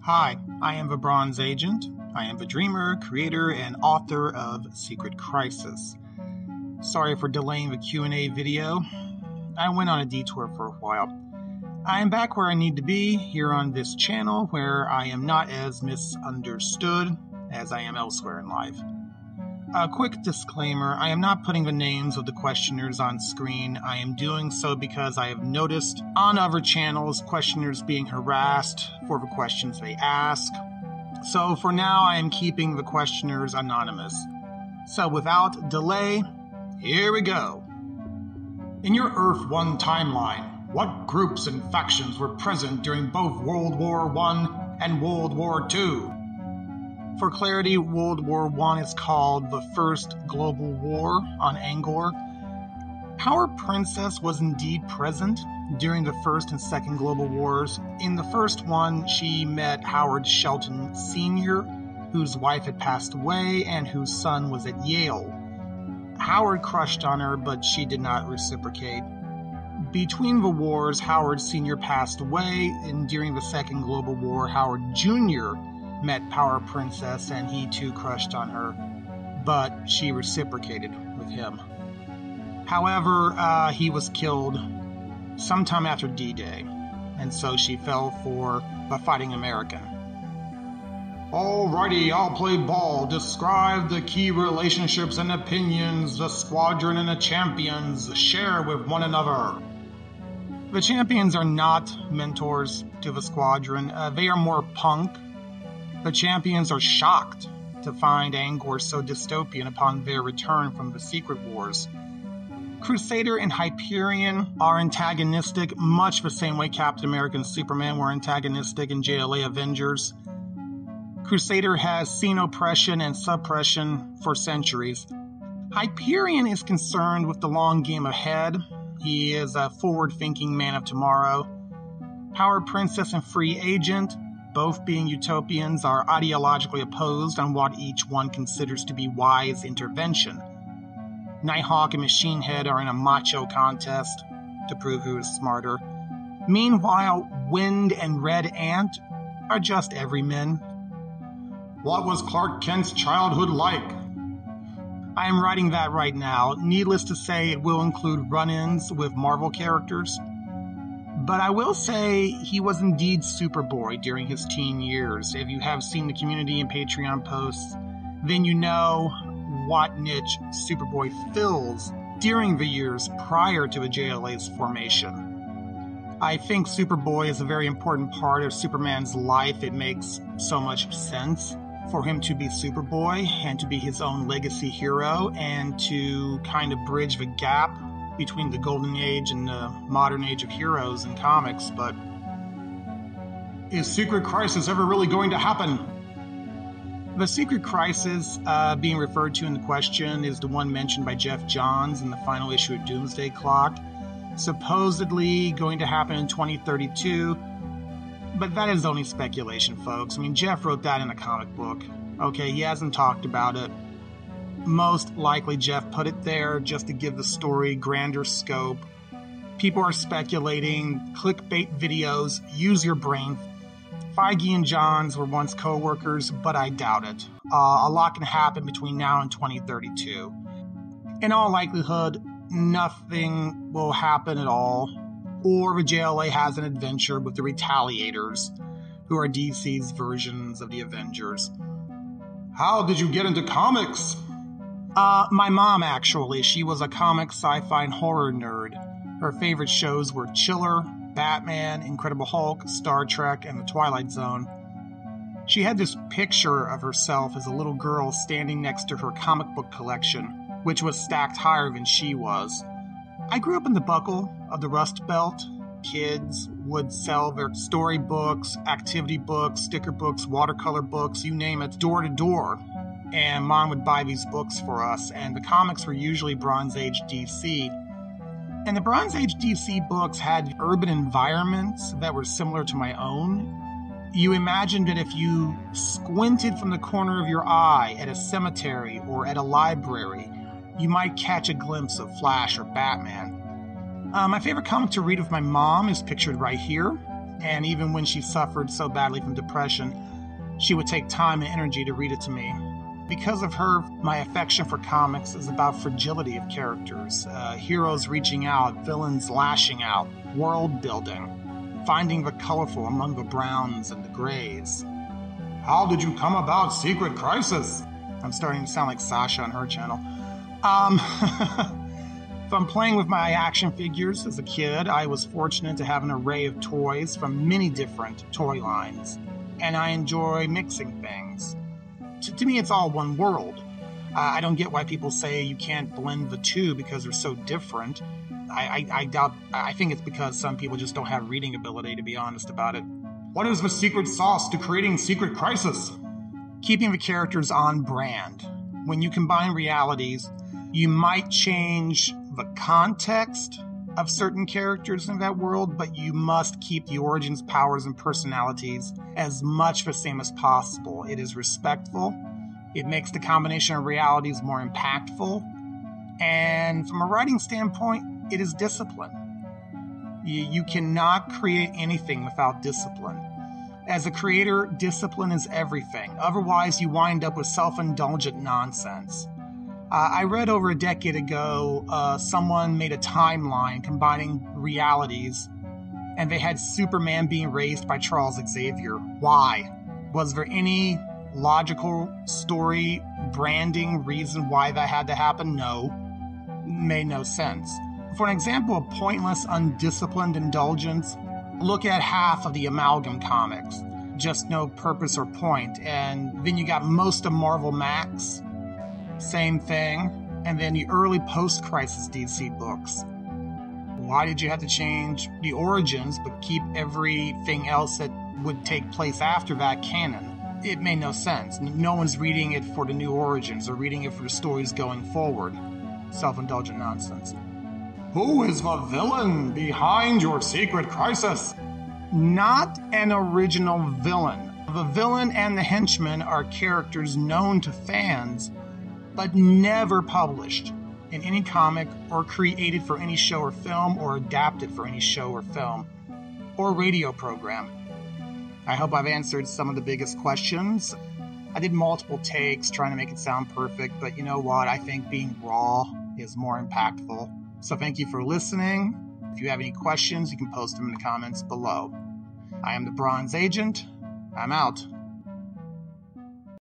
Hi, I am the Bronze Agent. I am the dreamer, creator, and author of Secret Crisis. Sorry for delaying the Q&A video. I went on a detour for a while. I am back where I need to be, here on this channel, where I am not as misunderstood as I am elsewhere in life. A quick disclaimer, I am not putting the names of the questioners on screen. I am doing so because I have noticed on other channels questioners being harassed for the questions they ask. So for now, I am keeping the questioners anonymous. So without delay, here we go. In your Earth 1 timeline, what groups and factions were present during both World War I and World War II? For clarity, World War I is called the First Global War on Angor. Power Princess was indeed present during the First and Second Global Wars. In the first one, she met Howard Shelton Sr., whose wife had passed away and whose son was at Yale. Howard crushed on her, but she did not reciprocate. Between the wars, Howard Sr. passed away, and during the Second Global War, Howard Jr. met Power Princess, and he too crushed on her, but she reciprocated with him. However, he was killed sometime after D-Day, and so she fell for a fighting American. Alrighty, I'll play ball. Describe the key relationships and opinions the Squadron and the Champions share with one another. The Champions are not mentors to the Squadron. They are more punk. The Champions are shocked to find Angor so dystopian upon their return from the Secret Wars. Crusader and Hyperion are antagonistic, much the same way Captain America and Superman were antagonistic in JLA Avengers. Crusader has seen oppression and suppression for centuries. Hyperion is concerned with the long game ahead. He is a forward-thinking man of tomorrow. Power Princess and Free Agent, both being utopians, are ideologically opposed on what each one considers to be wise intervention. Nighthawk and Machine Head are in a macho contest to prove who is smarter. Meanwhile, Wind and Red Ant are just everymen. What was Clark Kent's childhood like? I am writing that right now. Needless to say, it will include run-ins with Marvel characters. But I will say he was indeed Superboy during his teen years. If you have seen the community and Patreon posts, then you know what niche Superboy fills during the years prior to the JLA's formation. I think Superboy is a very important part of Superman's life. It makes so much sense for him to be Superboy and to be his own legacy hero and to kind of bridge the gap between the golden age and the modern age of heroes in comics. But is Secret Crisis ever really going to happen? The Secret Crisis being referred to in the question is the one mentioned by Jeff Johns in the final issue of Doomsday Clock, supposedly going to happen in 2032, but that is only speculation, folks. I mean, Jeff wrote that in a comic book. Okay, he hasn't talked about it. Most likely Jeff put it there just to give the story grander scope. People are speculating, clickbait videos, use your brain. Feige and Johns were once co-workers, but I doubt it. A lot can happen between now and 2032. In all likelihood, nothing will happen at all, or the JLA has an adventure with the Retaliators, who are DC's versions of the Avengers. How did you get into comics? My mom, actually. She was a comic, sci-fi, and horror nerd. Her favorite shows were Chiller, Batman, Incredible Hulk, Star Trek, and The Twilight Zone. She had this picture of herself as a little girl standing next to her comic book collection, which was stacked higher than she was. I grew up in the buckle of the Rust Belt. Kids would sell their storybooks, activity books, sticker books, watercolor books, you name it, door to door. And Mom would buy these books for us, and the comics were usually Bronze Age DC. And the Bronze Age DC books had urban environments that were similar to my own. You imagined that if you squinted from the corner of your eye at a cemetery or at a library, you might catch a glimpse of Flash or Batman. My favorite comic to read with my mom is pictured right here. And even when she suffered so badly from depression, she would take time and energy to read it to me. Because of her, my affection for comics is about fragility of characters, heroes reaching out, villains lashing out, world building, finding the colorful among the browns and the grays. How did you come about Secret Crisis? I'm starting to sound like Sasha on her channel. From playing with my action figures as a kid, I was fortunate to have an array of toys from many different toy lines, and I enjoy mixing things. To me, it's all one world. I don't get why people say you can't blend the two because they're so different. I think it's because some people just don't have reading ability, to be honest about it. What is the secret sauce to creating Secret Crisis? Keeping the characters on brand. When you combine realities, you might change the context of certain characters in that world, but you must keep the origins, powers, and personalities as much the same as possible. It is respectful. It makes the combination of realities more impactful. And from a writing standpoint, it is discipline. You cannot create anything without discipline. As a creator, discipline is everything. Otherwise, you wind up with self-indulgent nonsense. I read over a decade ago, someone made a timeline combining realities, and they had Superman being raised by Charles Xavier. Why? Was there any logical story, branding reason why that had to happen? No. Made no sense. For an example of pointless, undisciplined indulgence, look at half of the Amalgam comics. Just no purpose or point. And then you got most of Marvel Max. Same thing. And then the early post-crisis DC books. Why did you have to change the origins but keep everything else that would take place after that canon? It made no sense. No one's reading it for the new origins. They're reading it for the stories going forward. Self-indulgent nonsense. Who is the villain behind your Secret Crisis? Not an original villain. The villain and the henchman are characters known to fans, but never published in any comic or created for any show or film or adapted for any show or film or radio program. I hope I've answered some of the biggest questions. I did multiple takes trying to make it sound perfect, but you know what? I think being raw is more impactful. So thank you for listening. If you have any questions, you can post them in the comments below. I am the Bronze Agent. I'm out.